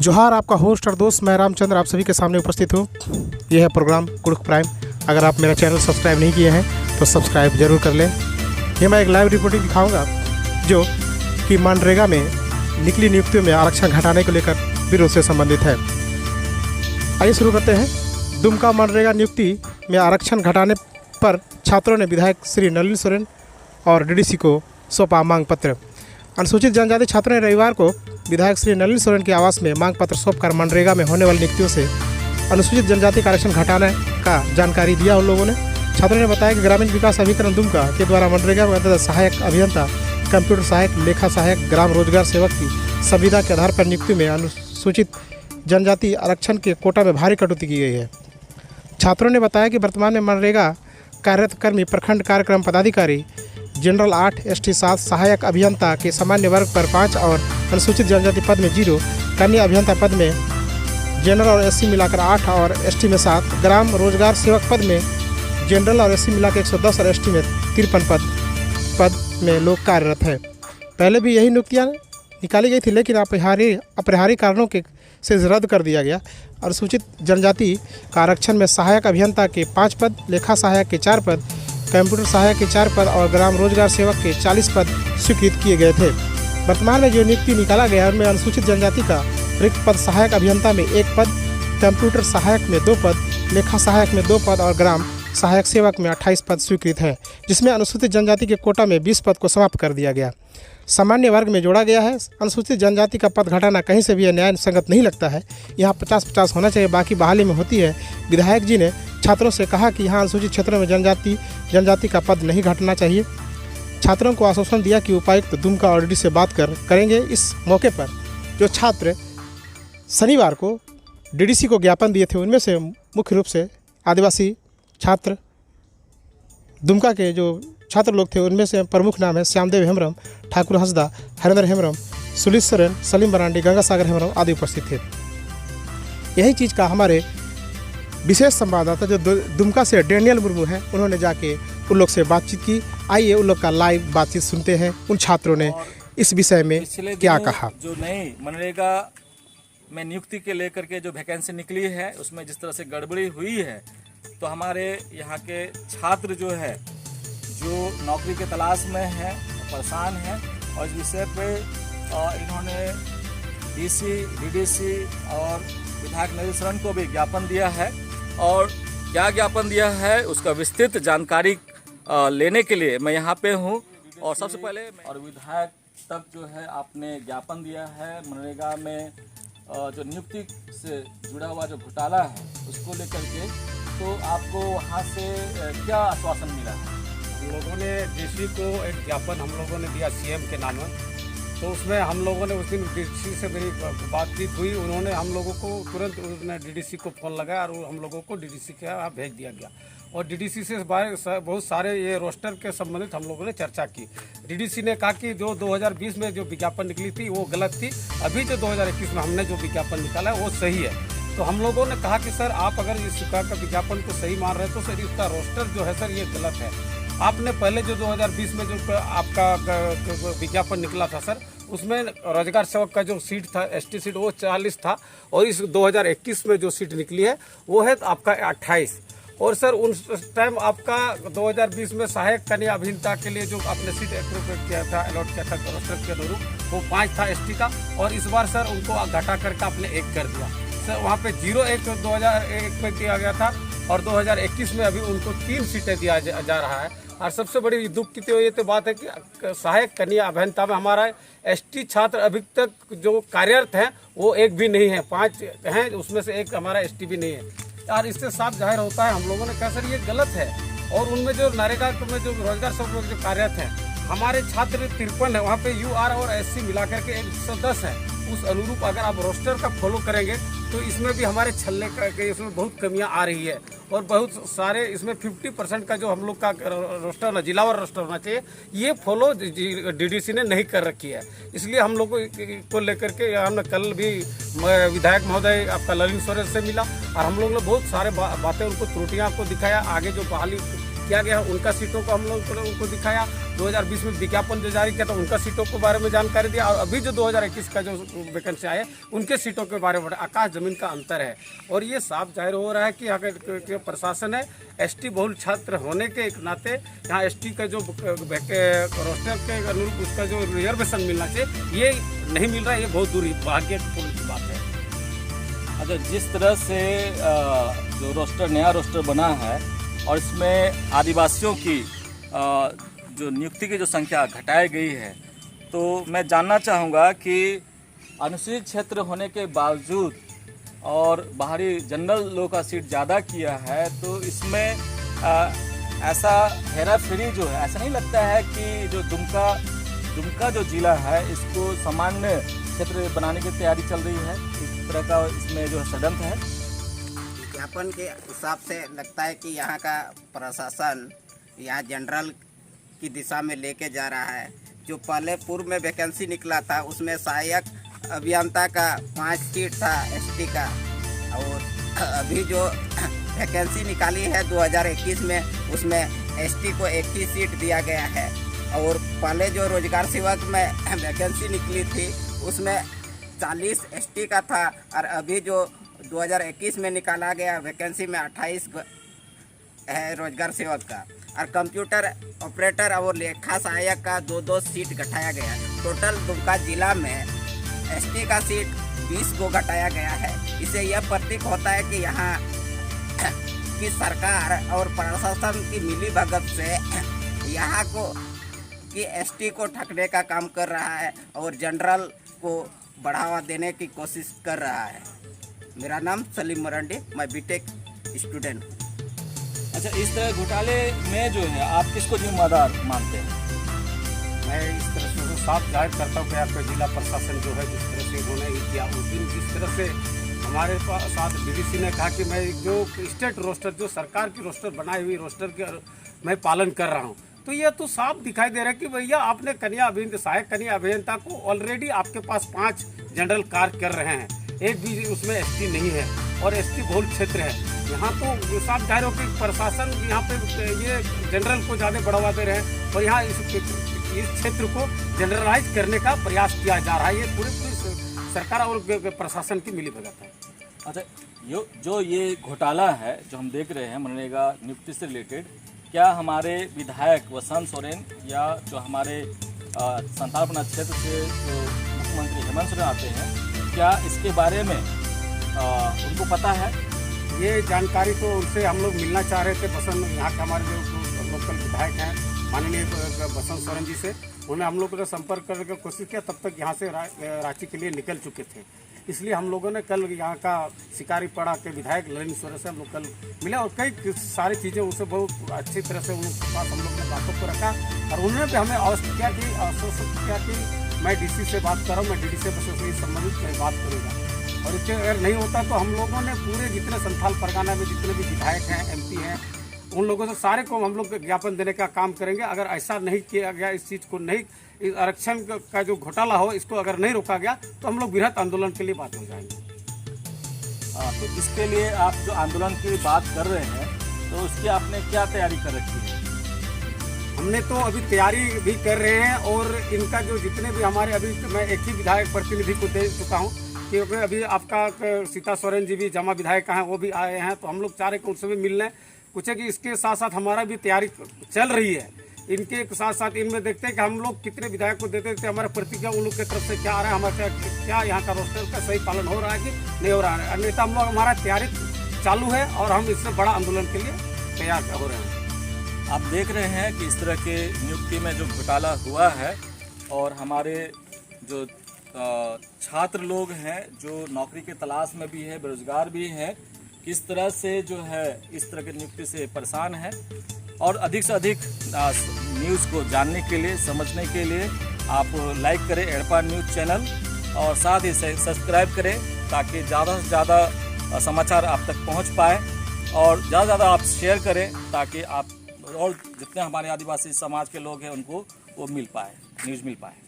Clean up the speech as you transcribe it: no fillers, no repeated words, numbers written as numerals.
जोहार, आपका होस्ट और दोस्त मैं रामचंद्र आप सभी के सामने उपस्थित हूँ। यह है प्रोग्राम कुड़ुक प्राइम। अगर आप मेरा चैनल सब्सक्राइब नहीं किए हैं तो सब्सक्राइब जरूर कर लें। ये मैं एक लाइव रिपोर्टिंग दिखाऊंगा जो कि मनरेगा में निकली नियुक्तियों में आरक्षण घटाने को लेकर विरोध से संबंधित है। आइए शुरू करते हैं। दुमका मनरेगा नियुक्ति में आरक्षण घटाने पर छात्रों ने विधायक श्री नलिन सोरेन और डीडीसी को सौंपा मांग पत्र। अनुसूचित जनजाति छात्रों ने रविवार को विधायक श्री नलिन सोरेन के आवास में मांग पत्र सौंपकर मनरेगा में होने वाली नियुक्तियों से अनुसूचित जनजाति का आरक्षण घटाने का जानकारी दिया। उन लोगों ने छात्रों ने बताया कि ग्रामीण विकास अभिकरण दुमका के द्वारा मनरेगा में अंतर्गत सहायक अभियंता, कंप्यूटर सहायक, लेखा सहायक, ग्राम रोजगार सेवक की संविदा के आधार पर नियुक्ति में अनुसूचित जनजाति आरक्षण के कोटा में भारी कटौती की गई है। छात्रों ने बताया कि वर्तमान में मनरेगा कार्यरत कर्मी, प्रखंड कार्यक्रम पदाधिकारी, जनरल 8, ST 7, सहायक अभियंता के सामान्य वर्ग पर 5 और अनुसूचित जनजाति पद में 0, कन्या अभियंता पद में जनरल और SC मिलाकर 8 और ST में 7, ग्राम रोजगार सेवक पद में जनरल और SC मिलाकर 110 और ST में 53 पद में लोग कार्यरत है। पहले भी यही नियुक्तियाँ निकाली गई थी, लेकिन अपरिहार्य कारणों के से रद्द कर दिया गया। अनुसूचित जनजाति का आरक्षण में सहायक अभियंता के 5 पद, लेखा सहायक के 4 पद, कंप्यूटर सहायक के 4 पद और ग्राम रोजगार सेवक के 40 पद स्वीकृत किए गए थे। वर्तमान में जो नियुक्ति निकाला गया है उनमें अनुसूचित जनजाति का रिक्त पद सहायक अभियंता में 1 पद, कंप्यूटर सहायक में 2 पद, लेखा सहायक में 2 पद और ग्राम सहायक सेवक में 28 पद स्वीकृत है, जिसमें अनुसूचित जनजाति के कोटा में 20 पद को समाप्त कर दिया गया, सामान्य वर्ग में जोड़ा गया है। अनुसूचित जनजाति का पद घटाना कहीं से भी न्याय संगत नहीं लगता है। यहाँ 50-50 होना चाहिए, बाकी बहाली में होती है। विधायक जी ने छात्रों से कहा कि यहाँ अनुसूचित क्षेत्रों में जनजाति का पद नहीं घटना चाहिए। छात्रों को आश्वासन दिया कि उपायुक्त दुमका और डीडी से बात करेंगे। इस मौके पर जो छात्र शनिवार को डीडीसी को ज्ञापन दिए थे उनमें से मुख्य रूप से आदिवासी छात्र दुमका के जो छात्र लोग थे उनमें से प्रमुख नाम है श्यामदेव हेम्ब्रम, ठाकुर हंसदा, हरेंद्र हेम्ब्रम, सुलित सोरेन, सलीम बरांडी, गंगासागर हेम्ब्रम आदि उपस्थित थे। यही चीज़ का हमारे विशेष संवाददाता जो दुमका से डेनियल मुर्मू हैं उन्होंने जाके उन लोग से बातचीत की। आइए उन लोग का लाइव बातचीत सुनते हैं। उन छात्रों ने इस विषय में क्या कहा। जो नई मनरेगा में नियुक्ति के लेकर के जो वैकेंसी निकली है उसमें जिस तरह से गड़बड़ी हुई है, तो हमारे यहाँ के छात्र जो है जो नौकरी के तलाश में हैं, परेशान हैं और इस विषय पे इन्होंने डीसी, डीडीसी और विधायक नलिन सोरेन को भी ज्ञापन दिया है। और क्या ज्ञापन दिया है उसका विस्तृत जानकारी लेने के लिए मैं यहाँ पे हूँ। और सबसे पहले और विधायक तक जो है आपने ज्ञापन दिया है मनरेगा में जो नियुक्ति से जुड़ा हुआ जो घोटाला है उसको लेकर के, तो आपको वहाँ से क्या आश्वासन मिला है? हम लोगों ने डीसी को एक ज्ञापन हम लोगों ने दिया CM के नाम, तो उसमें हम लोगों ने उस दिन डीसी से मेरी बातचीत हुई। उन्होंने हम लोगों को तुरंत उसने डीडीसी को फ़ोन लगाया और हम लोगों को डीडीसी के यहाँ भेज दिया गया। और डीडीसी से बहुत सारे ये रोस्टर के संबंधित हम लोगों ने चर्चा की। डीडीसी ने कहा कि जो 2020 में जो विज्ञापन निकली थी वो गलत थी, अभी जो 2021 में हमने जो विज्ञापन निकाला है वो सही है। तो हम लोगों ने कहा कि सर आप अगर इस प्रकार का विज्ञापन को सही मान रहे हैं तो सर इसका रोस्टर जो है सर ये गलत है। आपने पहले जो 2020 में जो आपका विज्ञापन निकला था सर उसमें रोजगार सेवक का जो सीट था ST सीट वो 40 था और इस 2021 में जो सीट निकली है वो है आपका 28। और सर उस टाइम आपका 2020 में सहायक कन्या अभियंता के लिए जो आपने सीट अप्रूव किया था, अलॉट किया था रोस्टर के अनुरूप, वो 5 था ST का और इस बार सर उनको घटा करके आपने 1 कर दिया। सर वहाँ पे 0-1 2001 में किया गया था और 2021 में अभी उनको 3 सीटें दिया जा रहा है। और सबसे बड़ी दुख की तो ये तो बात है कि सहायक कन्या अभियंता में हमारा ST छात्र अभी तक जो कार्यरत हैं वो 1 भी नहीं है, 5 हैं उसमें से 1 हमारा ST भी नहीं है। यार इससे साफ जाहिर होता है, हम लोगों ने कहा सर ये गलत है। और उनमें जो नरेगा में जो रोजगार सब जो कार्यरत हैं हमारे छात्र 53 है, वहाँ पे UR और SC मिलाकर के 110 है। उस अनुरूप अगर आप रोस्टर का फॉलो करेंगे तो इसमें भी हमारे छल्ले का इसमें बहुत कमियां आ रही है। और बहुत सारे इसमें 50% का जो हम लोग का रोस्टर होना, जिलावार रोस्टर होना चाहिए, ये फॉलो डीडीसी ने नहीं कर रखी है। इसलिए हम लोग को लेकर के हमने कल भी विधायक महोदय आपका नलिन सोरेन से मिला और हम लोग ने बहुत सारे बातें उनको त्रुटियाँ को दिखाया। आगे जो बहाली किया गया उनका सीटों को हम लोग उनको दिखाया। 2020 में विज्ञापन जो जारी किया था उनका सीटों के बारे में जानकारी दिया, और अभी जो 2021 का जो वैकेंसी आए उनके सीटों के बारे में आकाश जमीन का अंतर है। और ये साफ जाहिर हो रहा है कि यहाँ का प्रशासन है एसटी बहुल छात्र होने के एक नाते यहाँ एसटी का जो रोस्टर के अनुरूप उसका जो रिजर्वेशन मिलना चाहिए ये नहीं मिल रहा है। ये बहुत दुर्भाग्यपूर्ण बात है। अच्छा, जिस तरह से जो रोस्टर नया रोस्टर बना है और इसमें आदिवासियों की जो नियुक्ति की जो संख्या घटाई गई है, तो मैं जानना चाहूँगा कि अनुसूचित क्षेत्र होने के बावजूद और बाहरी जनरल लोग का सीट ज़्यादा किया है, तो इसमें ऐसा हेरा फेरी जो है, ऐसा नहीं लगता है कि जो दुमका जो जिला है इसको सामान्य क्षेत्र बनाने की तैयारी चल रही है, इस तरह का इसमें जो षड्यंत्र है? विज्ञापन के हिसाब से लगता है कि यहाँ का प्रशासन यहाँ जनरल की दिशा में लेके जा रहा है। जो पहले पूर्व में वैकेंसी निकला था उसमें सहायक अभियंता का 5 सीट था एसटी का, और अभी जो वैकेंसी निकाली है 2021 में उसमें एसटी को 1 ही सीट दिया गया है। और पहले जो रोजगार सेवक में वैकेंसी निकली थी उसमें 40 एसटी का था, और अभी जो 2021 में निकाला गया वैकेंसी में 28 है रोजगार सेवक का। और कंप्यूटर ऑपरेटर और लेखा सहायक का 2-2 सीट घटाया गया। टोटल दुमका जिला में एसटी का सीट 20 को घटाया गया है। इससे यह प्रतीक होता है कि यहाँ की सरकार और प्रशासन की मिलीभगत से यहाँ को कि एसटी को ठगने का काम कर रहा है और जनरल को बढ़ावा देने की कोशिश कर रहा है। मेरा नाम सलीम मरांडी, मैं बीटेक स्टूडेंट। अच्छा, इस तरह घोटाले में जो है आप किसको जिम्मेदार मानते हैं? मैं इस तरह से तो साफ जाहिर करता हूँ कि आपका जिला प्रशासन जो है जिस तरह से उन्होंने किया उस दिन, जिस तरह से हमारे साथ डीडीसी ने कहा कि मैं जो स्टेट रोस्टर जो सरकार की रोस्टर बनाई हुई रोस्टर के मैं पालन कर रहा हूँ, तो यह तो साफ दिखाई दे रहा है कि भैया आपने सहायक कन्या अभियंता को ऑलरेडी आपके पास 5 जनरल कार्य कर रहे हैं, एक भी उसमें एसटी नहीं है और एसटी बहुल क्षेत्र है। यहाँ तो साफ जाहिर हो कि प्रशासन यहाँ पे ये जनरल को ज़्यादा बढ़ावा दे रहे हैं और यहाँ इस क्षेत्र को जनरलाइज करने का प्रयास किया जा रहा है। ये पूरी सरकार और प्रशासन की मिलीभगत है। अच्छा, जो ये घोटाला है जो हम देख रहे हैं मनरेगा नियुक्ति से रिलेटेड, क्या हमारे विधायक वसंत सोरेन या जो हमारे संथालपना क्षेत्र से जो मुख्यमंत्री हेमंत सोरेन आते हैं, क्या इसके बारे में उनको पता है? ये जानकारी तो उनसे हम लोग मिलना चाह रहे थे। बसंत यहाँ के हमारे जो लोकल विधायक हैं माननीय बसंत सोरेन जी से, उन्हें हम लोगों ने संपर्क करने की कोशिश किया, तब तक यहाँ से रांची के लिए निकल चुके थे। इसलिए हम लोगों ने कल यहाँ का शिकारी पड़ा के विधायक ललित सोरेन से हम लोग कल मिले और कई सारी चीज़ें उनसे बहुत अच्छी तरह से उनके पास हम लोग ने बातों को रखा और उन्होंने भी हमें आश्वस्त किया कि मैं डीसी से बात कर रहा हूँ, मैं डीडी से संबंधित मैं बात करूँगा। और इसके अगर नहीं होता तो हम लोगों ने पूरे जितने संथाल परगना में जितने भी विधायक हैं, एमपी हैं, उन लोगों से सारे को हम लोग ज्ञापन देने का काम करेंगे। अगर ऐसा नहीं किया गया, इस चीज़ को नहीं, इस आरक्षण का जो घोटाला हो इसको अगर नहीं रोका गया तो हम लोग बृहत आंदोलन के लिए बात हो जाएंगे। तो इसके लिए आप जो आंदोलन की बात कर रहे हैं, तो उसकी आपने क्या तैयारी कर रखी है? हमने तो अभी तैयारी भी कर रहे हैं और इनका जो जितने भी हमारे अभी मैं एक ही विधायक प्रतिनिधि को दे चुका हूँ, क्योंकि अभी आपका सीता सोरेन जी भी जमा विधायक हैं, वो भी आए हैं, तो हम लोग चाह रहे हैं कि उनसे भी मिल लें। कुछ है कि इसके साथ साथ हमारा भी तैयारी चल रही है। इनके साथ साथ इनमें देखते हैं कि हम लोग कितने विधायक को देते थे, हमारा प्रतिक्रिया उन लोग की तरफ से क्या आ रहा है, हमारे क्या यहाँ का रोस्टर का सही पालन हो रहा है कि नहीं हो रहा है। अन्यथा हम लोग हमारा तैयारी चालू है और हम इससे बड़ा आंदोलन के लिए तैयार हो रहे हैं। आप देख रहे हैं कि इस तरह के नियुक्ति में जो घोटाला हुआ है और हमारे जो छात्र लोग हैं जो नौकरी के तलाश में भी है, बेरोजगार भी हैं, किस तरह से जो है इस तरह की नियुक्ति से परेशान है। और अधिक से अधिक न्यूज़ को जानने के लिए, समझने के लिए आप लाइक करें एडपा न्यूज़ चैनल और साथ ही सब्सक्राइब करें ताकि ज़्यादा से ज़्यादा समाचार आप तक पहुंच पाए और ज़्यादा से ज़्यादा आप शेयर करें ताकि आप और जितने हमारे आदिवासी समाज के लोग हैं उनको वो मिल पाए, न्यूज़ मिल पाए।